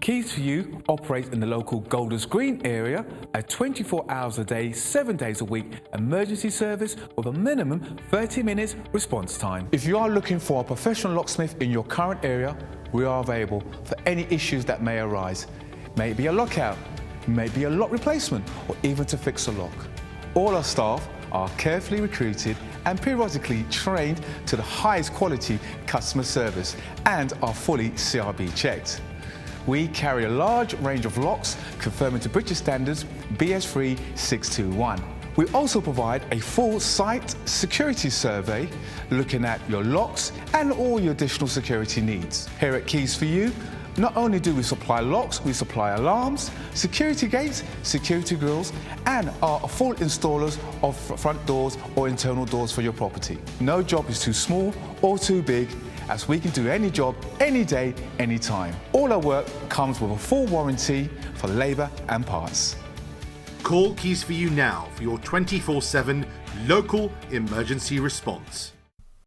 Keys for You operates in the local Golders Green area, a 24 hours a day, 7 days a week emergency service with a minimum 30 minutes response time. If you are looking for a professional locksmith in your current area, we are available for any issues that may arise. May it be a lockout, may it be a lock replacement, or even to fix a lock. All our staff are carefully recruited and periodically trained to the highest quality customer service and are fully CRB checked. We carry a large range of locks conforming to British standards BS3 621. We also provide a full site security survey looking at your locks and all your additional security needs. Here at Keys for You, not only do we supply locks, we supply alarms, security gates, security grills, and are full installers of front doors or internal doors for your property. No job is too small or too big, as we can do any job, any day, any time. All our work comes with a full warranty for labour and parts. Call Keys for You now for your 24/7 local emergency response.